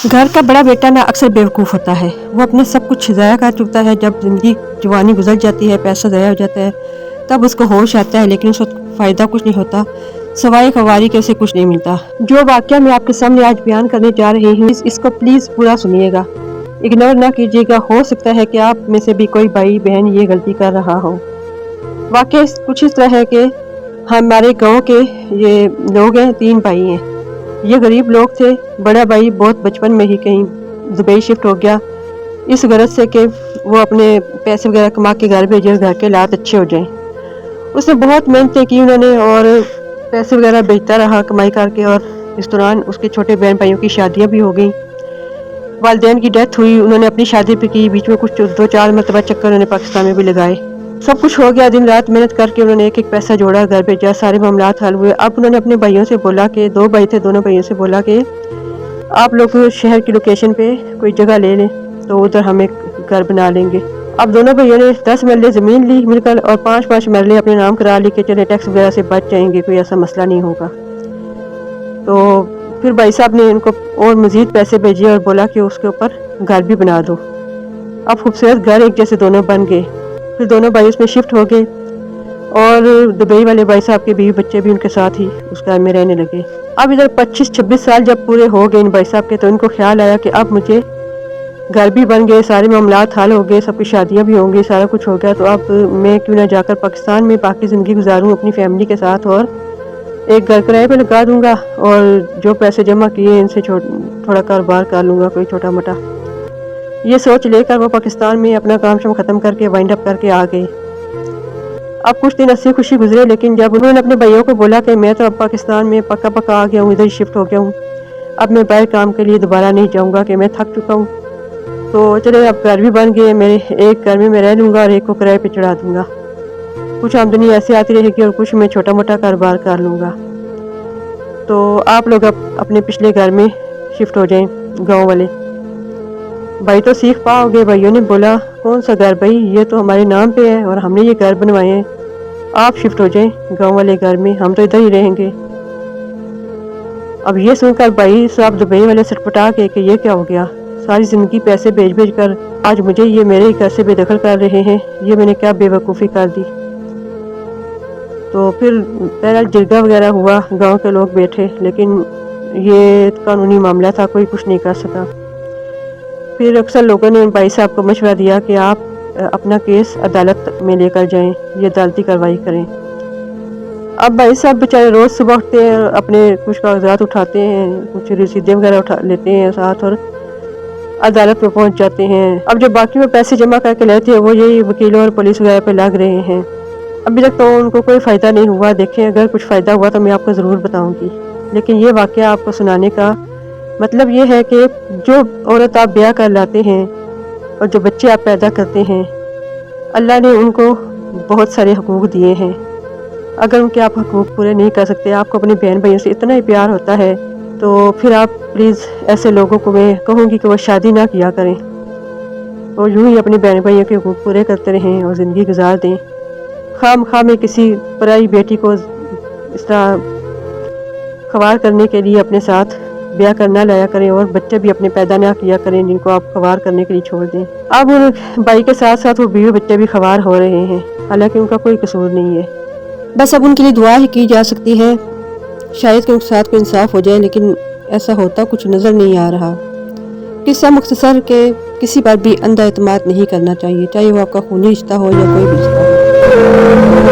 घर का बड़ा बेटा ना अक्सर बेवकूफ़ होता है। वो अपने सब कुछ ज़ाया कर चुकता है। जब ज़िंदगी जवानी गुजर जाती है, पैसा ज़ाया हो जाता है, तब उसको होश आता है, लेकिन उसको फ़ायदा कुछ नहीं होता, सवाए ख़वारी के उसे कुछ नहीं मिलता। जो वाक़या मैं आपके सामने आज बयान करने जा रही हूँ, इसको प्लीज़ पूरा सुनिएगा, इग्नोर ना कीजिएगा। हो सकता है कि आप में से भी कोई भाई बहन ये गलती कर रहा हो। वाक़या कुछ इस तरह है कि हमारे गाँव के ये लोग हैं, 3 भाई हैं। ये गरीब लोग थे। बड़ा भाई बहुत बचपन में ही कहीं दुबई शिफ्ट हो गया, इस गरज से कि वो अपने पैसे वगैरह कमा के घर भेजे, घर के हालात अच्छे हो जाएं। उसने बहुत मेहनतें की उन्होंने, और पैसे वगैरह भेजता रहा कमाई करके, और इस दौरान उसके छोटे बहन भाइयों की शादियां भी हो गई। वालिदैन की डेथ हुई, उन्होंने अपनी शादी भी की, बीच में कुछ 2-4 मरतबा चक्कर उन्होंने पाकिस्तान में भी लगाए। सब कुछ हो गया, दिन रात मेहनत करके उन्होंने एक एक पैसा जोड़ा, घर भेजा, सारे मामलात हल हुए। अब उन्होंने अपने भाइयों से बोला कि 2 भाई थे, दोनों भाइयों से बोला कि आप लोग शहर की लोकेशन पे कोई जगह ले लें तो उधर हम एक घर बना लेंगे। अब दोनों भाइयों ने 10 मरले ज़मीन ली मिलकर, और 5-5 मरले अपने नाम करा ली कि चले टैक्स वगैरह से बच जाएंगे, कोई ऐसा मसला नहीं होगा। तो फिर भाई साहब ने इनको और मज़ीद पैसे भेजे और बोला कि उसके ऊपर घर भी बना दो। अब खूबसूरत घर एक जैसे दोनों बन गए। फिर दोनों भाई उसमें शिफ्ट हो गए, और दुबई वाले भाई साहब के बीवी बच्चे भी उनके साथ ही उस घर में रहने लगे। अब इधर 25-26 साल जब पूरे हो गए इन भाई साहब के, तो इनको ख्याल आया कि अब मुझे घर भी बन गए, सारे मामलात हल हो गए, सबकी शादियां भी होंगी, सारा कुछ हो गया, तो अब मैं क्यों ना जाकर पाकिस्तान में बाकी ज़िंदगी गुजारूं अपनी फैमिली के साथ, और एक घर किराए पे लगा दूंगा, और जो पैसे जमा किए इनसे थोड़ा कारोबार कर लूँगा, कोई छोटा मोटा। ये सोच लेकर वो पाकिस्तान में अपना काम शाम ख़त्म करके वाइंड अप करके आ गए। अब कुछ दिन हंसी खुशी गुजरे, लेकिन जब उन्होंने अपने भाइयों को बोला कि मैं तो अब पाकिस्तान में पक्का आ गया हूँ, इधर शिफ्ट हो गया हूँ, अब मैं बाहर काम के लिए दोबारा नहीं जाऊँगा, कि मैं थक चुका हूँ, तो चले अब घर भी बन गए मेरे, एक घर में मैं रह लूँगा और एक को किराए पे चढ़ा दूँगा। कुछ आमदनी ऐसे आती रहेगी और कुछ मैं छोटा मोटा कारोबार कर लूँगा। तो आप लोग अब अपने पिछले घर में शिफ्ट हो जाएं। गाँव वाले भाई तो सीख पाओगे। भाइयों ने बोला, कौन सा घर भाई, ये तो हमारे नाम पे है और हमने ये घर बनवाए हैं, आप शिफ्ट हो जाएं गांव वाले घर में, हम तो इधर ही रहेंगे। अब ये सुनकर भाई साहब दुबई वाले सटपटा के कि ये क्या हो गया, सारी ज़िंदगी पैसे भेज कर आज मुझे ये मेरे ही घर से बेदखल कर रहे हैं, ये मैंने क्या बेवकूफ़ी कर दी। तो फिर पहला जिरगा वगैरह हुआ, गाँव के लोग बैठे, लेकिन ये कानूनी मामला था, कोई कुछ नहीं कर सका। फिर अक्सर लोगों ने भाई साहब को मशवरा दिया कि आप अपना केस अदालत में लेकर जाएं, ये अदालती कार्रवाई करें। अब भाई साहब बेचारे रोज़ सुबह उठते हैं, अपने कुछ कागजात उठाते हैं, कुछ रसीदें वगैरह उठा लेते हैं साथ, और अदालत में पहुंच जाते हैं। अब जो बाकी में पैसे जमा करके लेते हैं, वो यही वकीलों और पुलिस वगैरह पे लग रहे हैं। अभी तक तो उनको कोई फ़ायदा नहीं हुआ। देखें, अगर कुछ फ़ायदा हुआ तो मैं आपको ज़रूर बताऊँगी, लेकिन ये वाक़या आपको सुनाने का मतलब ये है कि जो औरत आप ब्याह कर लाते हैं और जो बच्चे आप पैदा करते हैं, अल्लाह ने उनको बहुत सारे हुकूक दिए हैं। अगर उनके आप हुकूक पूरे नहीं कर सकते, आपको अपने बहन भाइयों से इतना ही प्यार होता है, तो फिर आप प्लीज़ ऐसे लोगों को मैं कहूँगी कि वो शादी ना किया करें, और यूँ ही अपने बहन भाइयों के हुकूक पूरे करते रहें और ज़िंदगी गुजार दें। खामखा में किसी पराई बेटी को इस तरह ख्वार करने के लिए अपने साथ ब्याह करना लाया करें, और बच्चे भी अपने पैदा ना किया करें जिनको आप ख्वार करने के लिए छोड़ दें। अब उन भाई के साथ साथ वो बीवी बच्चे भी ख्वार हो रहे हैं, हालांकि उनका कोई कसूर नहीं है। बस अब उनके लिए दुआ ही की जा सकती है, शायद कि उनके साथ को इंसाफ हो जाए, लेकिन ऐसा होता कुछ नज़र नहीं आ रहा। किस्सा मुख्तसर के किसी पर भी अंधा एतमाद नहीं करना चाहिए, चाहे वो आपका खूनी रिश्ता हो या कोई भी रिश्ता हो।